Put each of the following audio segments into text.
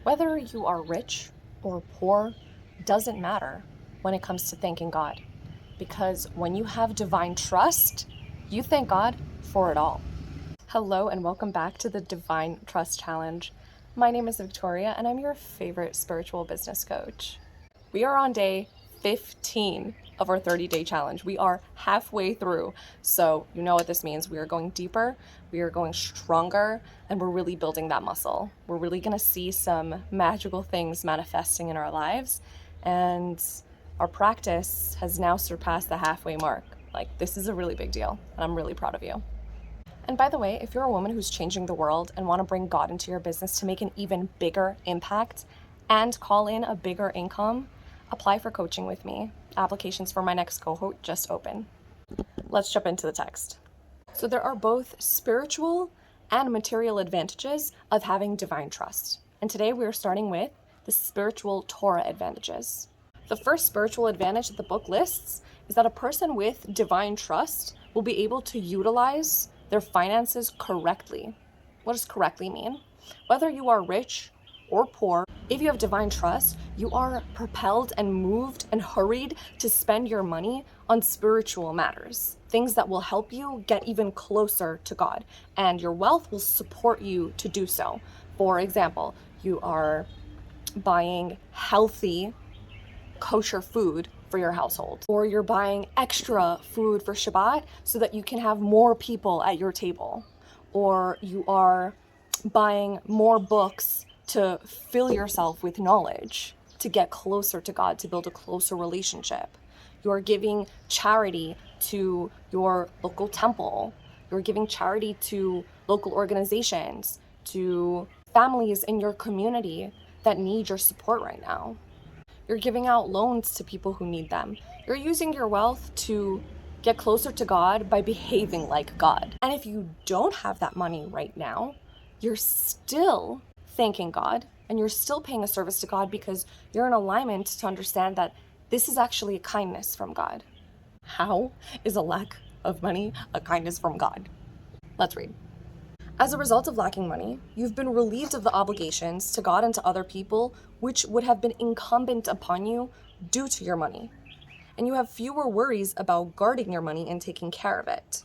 Whether you are rich or poor doesn't matter when it comes to thanking God, because when you have divine trust, you thank God for it all. Hello and welcome back to the Divine Trust Challenge. My name is Victoria and I'm your favorite spiritual business coach. We are on day 15 of our 30-day challenge. We are halfway through, so you know what this means. We are going deeper, we are going stronger, and we're really building that muscle. We're really gonna see some magical things manifesting in our lives, and our practice has now surpassed the halfway mark. Like, this is a really big deal, and I'm really proud of you. And by the way, if you're a woman who's changing the world and want to bring God into your business to make an even bigger impact and call in a bigger income, apply for coaching with me. Applications for my next cohort just open. Let's jump into the text. So there are both spiritual and material advantages of having divine trust. And today we are starting with the spiritual Torah advantages. The first spiritual advantage that the book lists is that a person with divine trust will be able to utilize their finances correctly. What does correctly mean? Whether you are rich or poor, if you have divine trust, you are propelled and moved and hurried to spend your money on spiritual matters, things that will help you get even closer to God, and your wealth will support you to do so. For example, you are buying healthy, kosher food for your household, or you're buying extra food for Shabbat so that you can have more people at your table, or you are buying more books to fill yourself with knowledge, to get closer to God, to build a closer relationship. You're giving charity to your local temple. You're giving charity to local organizations, to families in your community that need your support right now. You're giving out loans to people who need them. You're using your wealth to get closer to God by behaving like God. And if you don't have that money right now, you're still thanking God and you're still paying a service to God because you're in alignment to understand that this is actually a kindness from God. How is a lack of money a kindness from God? Let's read. As a result of lacking money, you've been relieved of the obligations to God and to other people which would have been incumbent upon you due to your money. And you have fewer worries about guarding your money and taking care of it.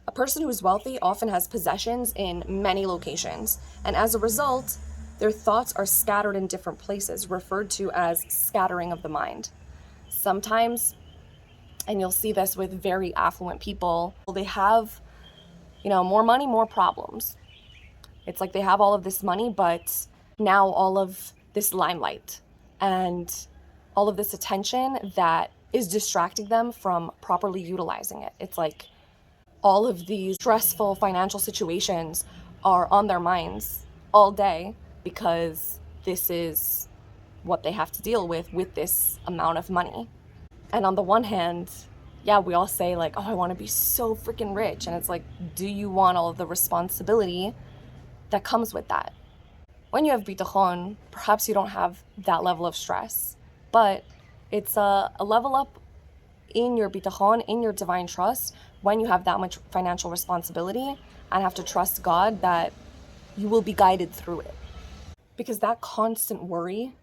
A person who is wealthy often has possessions in many locations, and as a result, their thoughts are scattered in different places, referred to as scattering of the mind. Sometimes, and you'll see this with very affluent people, they have, more money, more problems. It's like they have all of this money, but now all of this limelight and all of this attention that is distracting them from properly utilizing it. It's like all of these stressful financial situations are on their minds all day because this is what they have to deal with this amount of money. And on the one hand, yeah, we all say like, oh, I want to be so freaking rich. And it's like, do you want all of the responsibility that comes with that? When you have bitachon, perhaps you don't have that level of stress, but it's a level up in your bitachon, in your divine trust, when you have that much financial responsibility and have to trust God that you will be guided through it. Because that constant worry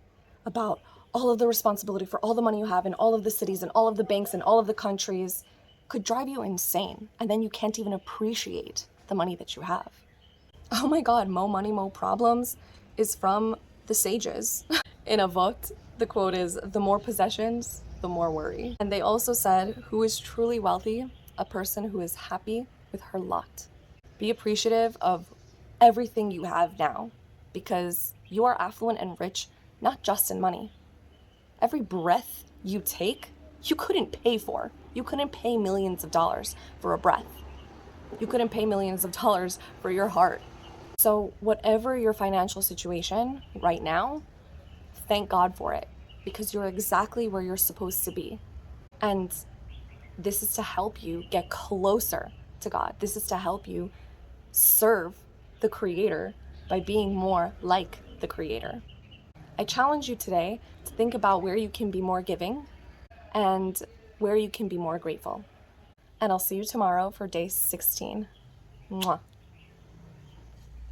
about all of the responsibility for all the money you have in all of the cities and all of the banks and all of the countries could drive you insane. And then you can't even appreciate the money that you have. Oh my God, mo money, mo problems is from the sages. In Avot, the quote is, the more possessions, the more worry. And they also said, who is truly wealthy? A person who is happy with her lot. Be appreciative of everything you have now, because you are affluent and rich, not just in money. Every breath you take, you couldn't pay for. You couldn't pay millions of dollars for a breath. You couldn't pay millions of dollars for your heart. So whatever your financial situation right now, thank God for it, because you're exactly where you're supposed to be. And this is to help you get closer to God. This is to help you serve the Creator by being more like the Creator. I challenge you today to think about where you can be more giving and where you can be more grateful. And I'll see you tomorrow for day 16. Mwah.